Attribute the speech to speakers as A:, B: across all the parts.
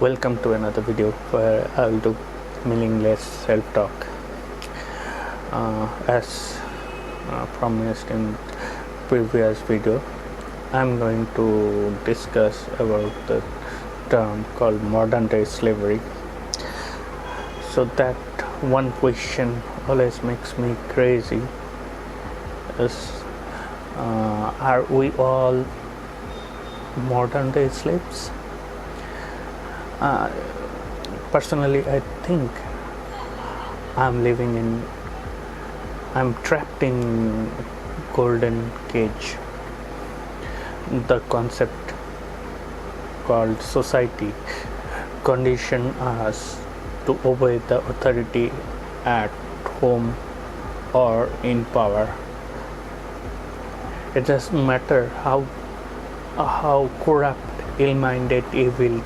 A: Welcome to another video where I'll do meaningless self-talk. As promised in previous video, I'm going to discuss about the term called modern day slavery. So that one question always makes me crazy is, are we all modern day slaves? Personally, I think I'm trapped in golden cage. The concept called society condition us to obey the authority at home or in power. It doesn't matter how corrupt, ill-minded, evil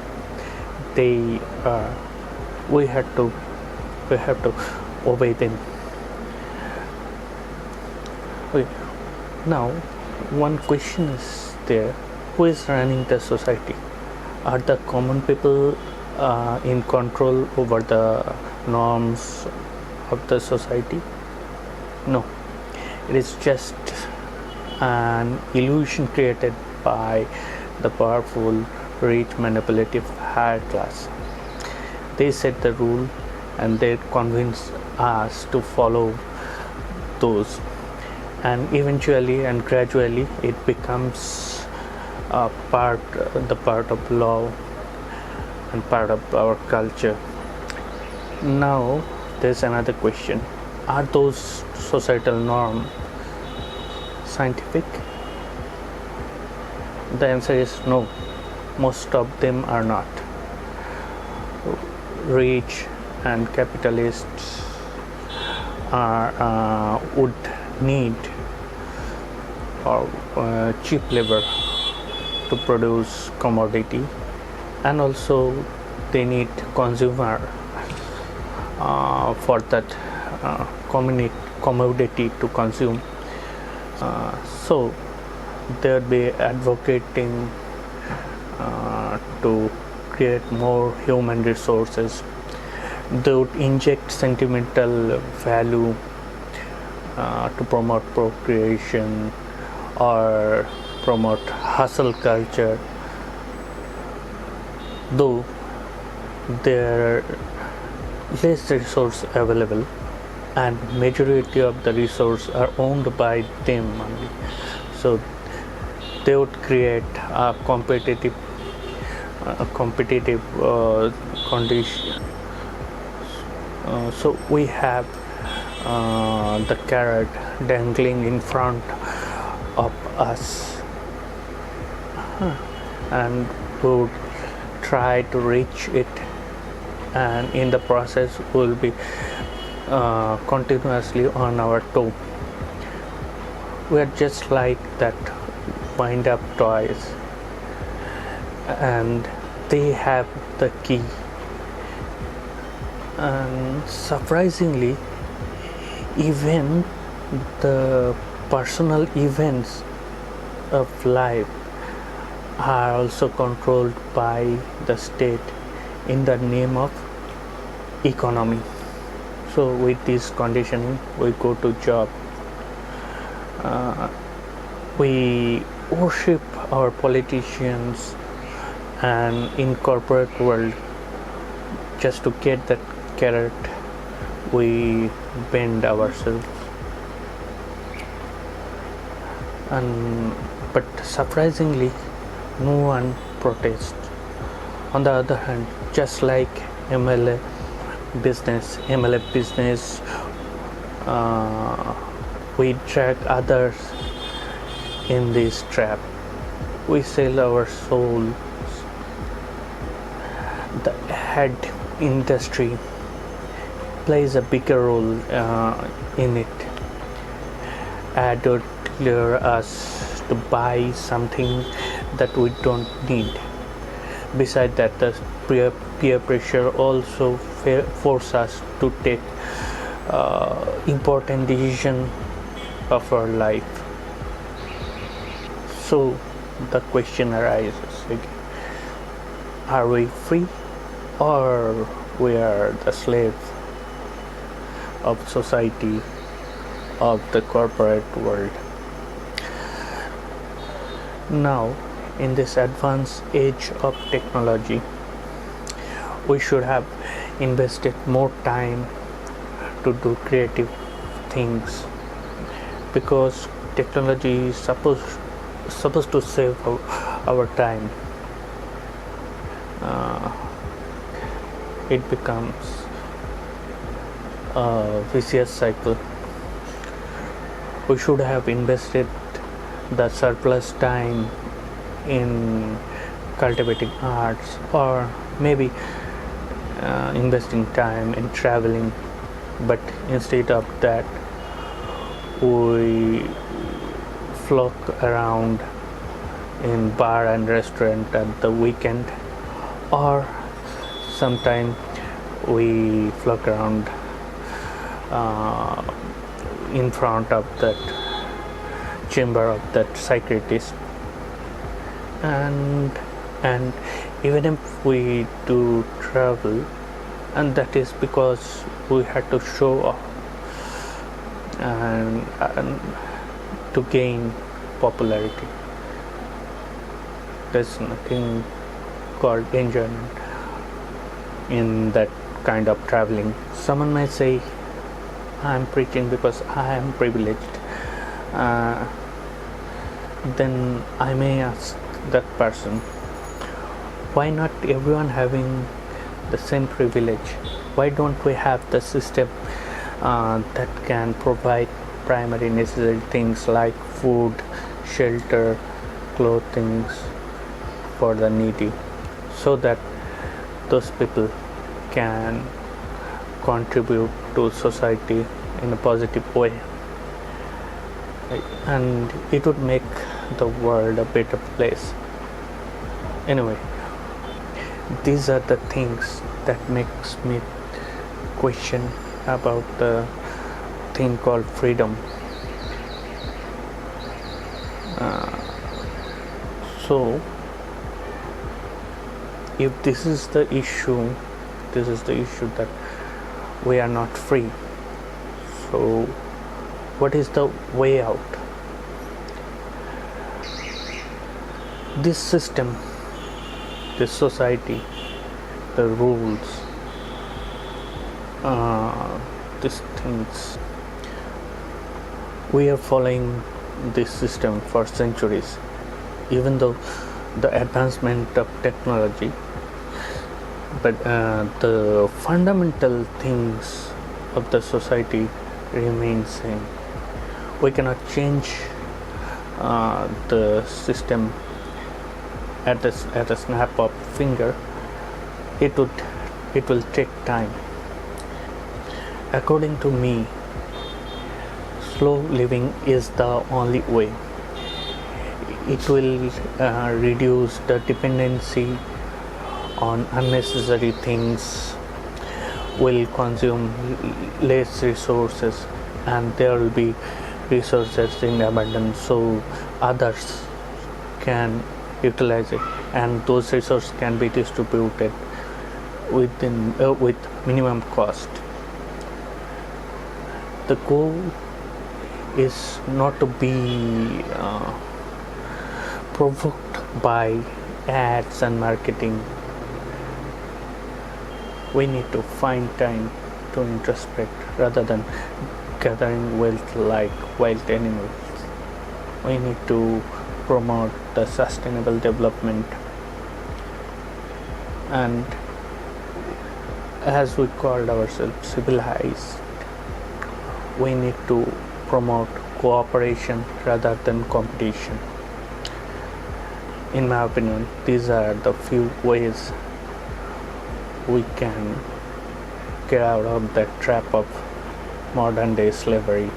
A: they are. We have to obey them. Okay. Now, one question is there: who is running the society? Are the common people in control over the norms of the society? No, it is just an illusion created by the powerful, rich, manipulative higher class. They set the rule and they convince us to follow those, and eventually and gradually it becomes the part of law and part of our culture. Now there's another question: are those societal norms scientific? The answer is no. Most of them are not. Rich and capitalists would need cheap labor to produce commodity, and also they need consumer for that commodity to consume. So they would be advocating to create more human resources. They would inject sentimental value to promote procreation or promote hustle culture, though there are less resource available and majority of the resource are owned by them only. So they would create a competitive condition. So we have the carrot dangling in front of us, and we would try to reach it, and in the process we will be continuously on our toe. We are just like that wind up toys, and they have the key. And surprisingly, even the personal events of life are also controlled by the state in the name of economy. So with this conditioning, we go to job, we worship our politicians, and in corporate world, just to get that carrot, we bend ourselves. But surprisingly, no one protests. On the other hand, just like MLF business, we drag others in this trap. We sell our souls. The ad industry plays a bigger role in it. Ad would lure us to buy something that we don't need. Besides that, the peer pressure also force us to take important decision of our life. So the question arises again: are we free or we are the slave of society, of the corporate world. Now, in this advanced age of technology, we should have invested more time to do creative things, because technology is supposed to save our time. It becomes a vicious cycle. We should have invested the surplus time in cultivating arts, or maybe investing time in traveling, but instead of that we flock around in bar and restaurant at the weekend, or sometime we flock around in front of that chamber of that psychiatrist. And even if we do travel, and that is because we had to show off and to gain popularity. There's nothing called enjoyment in that kind of traveling. Someone may say, I'm preaching because I am privileged. Then I may ask that person, why not everyone having the same privilege? Why don't we have the system that can provide primary necessary things like food, shelter, clothing for the needy, so that those people can contribute to society in a positive way, and it would make the world a better place. Anyway, these are the things that makes me question about the thing called freedom. So if this is the issue that we are not free, so what is the way out? This system, this society, the rules, these things, we are following this system for centuries. Even though the advancement of technology, but the fundamental things of the society remain same. We cannot change the system at a snap of finger. It will take time. According to me, slow living is the only way. It will reduce the dependency on unnecessary things, will consume less resources, and there will be resources in abundance, so others can utilize it, and those resources can be distributed with minimum cost. The goal is not to be provoked by ads and marketing. We need to find time to introspect rather than gathering wealth like wild animals. We need to promote the sustainable development, and as we called ourselves civilized, we need to promote cooperation rather than competition. In my opinion, these are the few ways we can get out of that trap of modern day slavery.